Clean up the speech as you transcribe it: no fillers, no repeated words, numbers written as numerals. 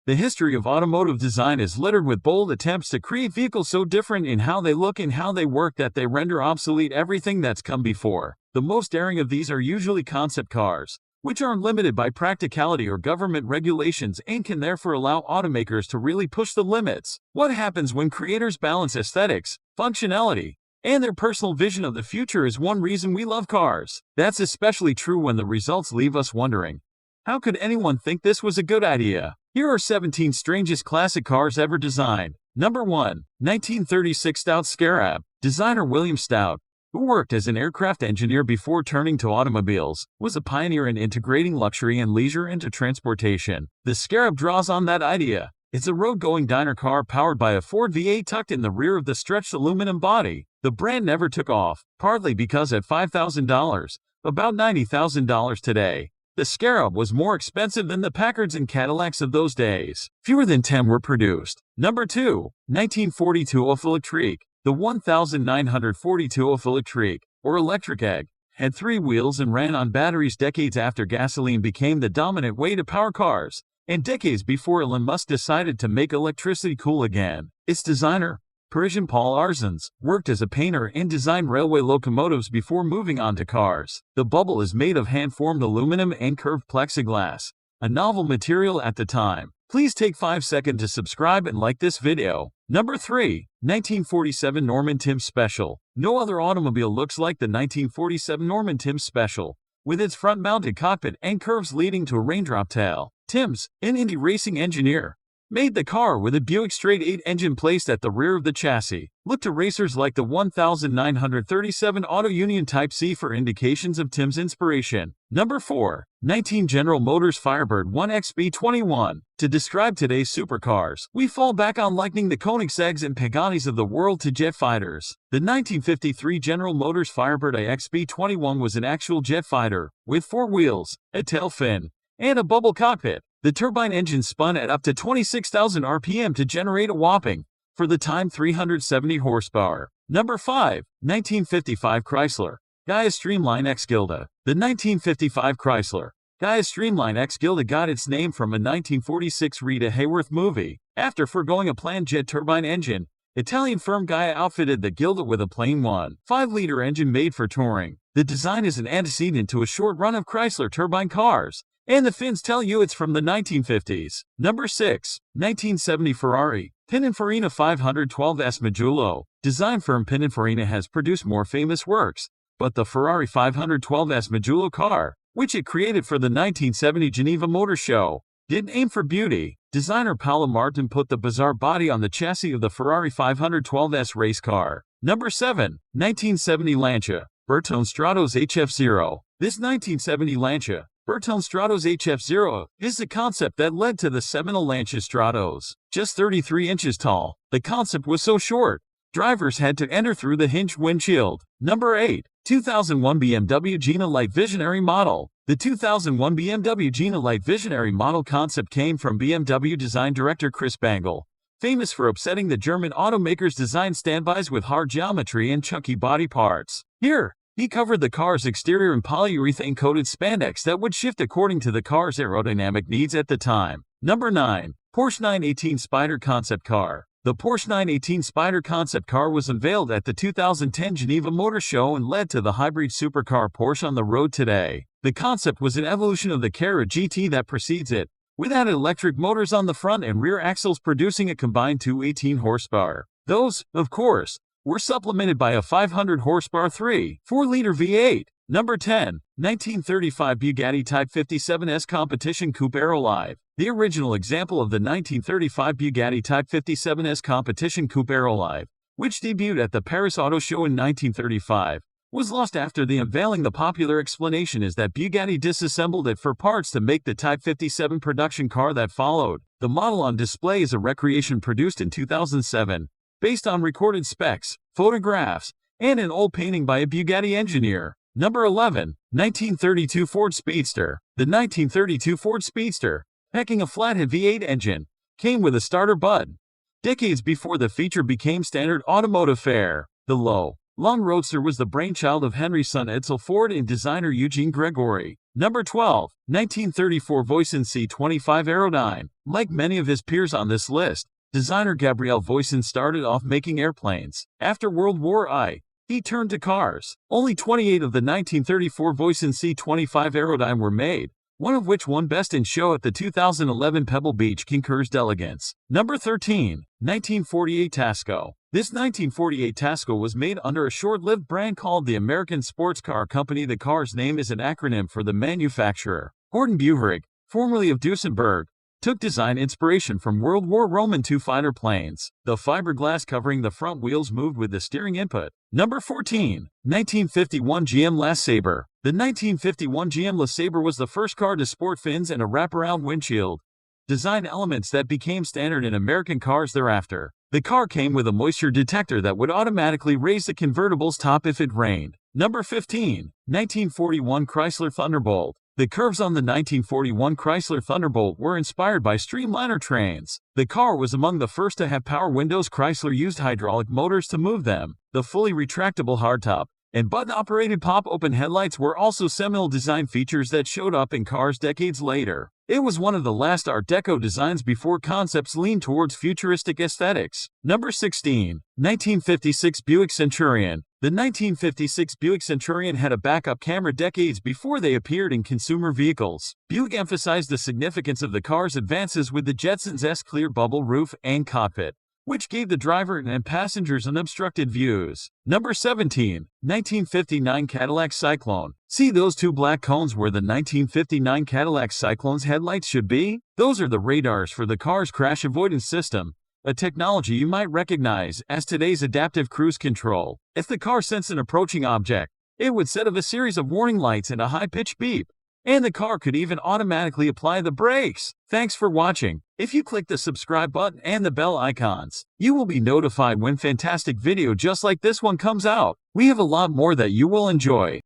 The history of automotive design is littered with bold attempts to create vehicles so different in how they look and how they work that they render obsolete everything that's come before. The most daring of these are usually concept cars, which aren't limited by practicality or government regulations and can therefore allow automakers to really push the limits. What happens when creators balance aesthetics, functionality, and their personal vision of the future is one reason we love cars. That's especially true when the results leave us wondering, how could anyone think this was a good idea? Here are 17 strangest classic cars ever designed. Number 1. 1936 Stout Scarab. Designer William Stout, who worked as an aircraft engineer before turning to automobiles, was a pioneer in integrating luxury and leisure into transportation. The Scarab draws on that idea. It's a road-going diner car powered by a Ford V8 tucked in the rear of the stretched aluminum body. The brand never took off, partly because at $5,000, about $90,000 today, the Scarab was more expensive than the Packards and Cadillacs of those days. Fewer than 10 were produced. Number 2. 1942 Electrique. The 1942 Electrique, or Electric Egg, had 3 wheels and ran on batteries decades after gasoline became the dominant way to power cars, and decades before Elon Musk decided to make electricity cool again. Its designer, Parisian Paul Arzens, worked as a painter and designed railway locomotives before moving on to cars. The bubble is made of hand-formed aluminum and curved plexiglass, a novel material at the time. Please take 5 seconds to subscribe and like this video. Number 3. 1947 Norman Timms Special. No other automobile looks like the 1947 Norman Timms Special, with its front-mounted cockpit and curves leading to a raindrop tail. Timms, an Indy racing engineer, made the car with a Buick Straight 8 engine placed at the rear of the chassis. Look to racers like the 1937 Auto Union Type C for indications of Timms' inspiration. Number 4. 19 General Motors Firebird 1 XB21. To describe today's supercars, we fall back on likening the Koenigsegg's and Pagani's of the world to jet fighters. The 1953 General Motors Firebird XB21 was an actual jet fighter, with 4 wheels, a tail fin, and a bubble cockpit. The turbine engine spun at up to 26,000 RPM to generate a whopping, for the time, 370 horsepower. Number 5. 1955 Chrysler Gaius Streamline X Gilda. The 1955 Chrysler Gaius Streamline X Gilda got its name from a 1946 Rita Hayworth movie. After foregoing a planned jet turbine engine, Italian firm Gaia outfitted the Gilda with a plain 1.5-liter engine made for touring. The design is an antecedent to a short run of Chrysler turbine cars, and the fins tell you it's from the 1950s. Number 6. 1970 Ferrari Pininfarina 512S Majullo. Design firm Pininfarina has produced more famous works, but the Ferrari 512S Majullo car, which it created for the 1970 Geneva Motor Show, didn't aim for beauty. Designer Paolo Martin put the bizarre body on the chassis of the Ferrari 512S race car. Number 7. 1970 Lancia Bertone Stratos HF0. This 1970 Lancia Bertone Stratos HF0 is the concept that led to the seminal Lancia Stratos. Just 33 inches tall, the concept was so short, drivers had to enter through the hinged windshield. Number 8. 2001 BMW Gina Light Visionary Model. The 2001 BMW Gina Light Visionary Model concept came from BMW design director Chris Bangle, famous for upsetting the German automaker's design standbys with hard geometry and chunky body parts. Here, he covered the car's exterior in polyurethane-coated spandex that would shift according to the car's aerodynamic needs at the time. Number 9. Porsche 918 Spyder Concept Car. The Porsche 918 Spyder concept car was unveiled at the 2010 Geneva Motor Show and led to the hybrid supercar Porsche on the road today. The concept was an evolution of the Carrera GT that precedes it, with added electric motors on the front and rear axles producing a combined 218 horsepower. Those, of course, were supplemented by a 500 horsepower 3.4-liter V8. Number 10. 1935 Bugatti Type 57S Competition Coupe Aerolive. The original example of the 1935 Bugatti Type 57S Competition Coupe Aerolive, which debuted at the Paris Auto Show in 1935, was lost after the unveiling. The popular explanation is that Bugatti disassembled it for parts to make the Type 57 production car that followed. The model on display is a recreation produced in 2007, based on recorded specs, photographs, and an old painting by a Bugatti engineer. Number 11. 1932 Ford Speedster. The 1932 Ford Speedster, packing a flathead V8 engine, came with a starter button. Decades before the feature became standard automotive fare, the low, Long Roadster was the brainchild of Henry's son Edsel Ford and designer Eugene Gregory. Number 12. 1934 Voisin C25 Aerodyne. Like many of his peers on this list, designer Gabriel Voisin started off making airplanes. After World War I, he turned to cars. Only 28 of the 1934 Voisin C25 Aerodyne were made, one of which won Best in Show at the 2011 Pebble Beach Concours d'Elegance. Number 13. 1948 Tasco. This 1948 Tasco was made under a short-lived brand called the American Sports Car Company. The car's name is an acronym for the manufacturer. Gordon Buhrig, formerly of Duesenberg, took design inspiration from World War II fighter planes. The fiberglass covering the front wheels moved with the steering input. Number 14. 1951 GM LeSabre. The 1951 GM LeSabre was the first car to sport fins and a wraparound windshield, design elements that became standard in American cars thereafter. The car came with a moisture detector that would automatically raise the convertible's top if it rained. Number 15. 1941 Chrysler Thunderbolt. The curves on the 1941 Chrysler Thunderbolt were inspired by streamliner trains. The car was among the first to have power windows. Chrysler used hydraulic motors to move them. The fully retractable hardtop and button-operated pop-open headlights were also seminal design features that showed up in cars decades later. It was one of the last Art Deco designs before concepts leaned towards futuristic aesthetics. Number 16. 1956 Buick Centurion. The 1956 Buick Centurion had a backup camera decades before they appeared in consumer vehicles. Buick emphasized the significance of the car's advances with the Jetsons' clear bubble roof and cockpit, which gave the driver and passengers unobstructed views. Number 17. 1959 Cadillac Cyclone. See those two black cones where the 1959 Cadillac Cyclone's headlights should be? Those are the radars for the car's crash avoidance system, a technology you might recognize as today's adaptive cruise control. If the car sensed an approaching object, it would set off a series of warning lights and a high-pitched beep. And the car could even automatically apply the brakes. Thanks for watching. If you click the subscribe button and the bell icons, you will be notified when fantastic video just like this one comes out. We have a lot more that you will enjoy.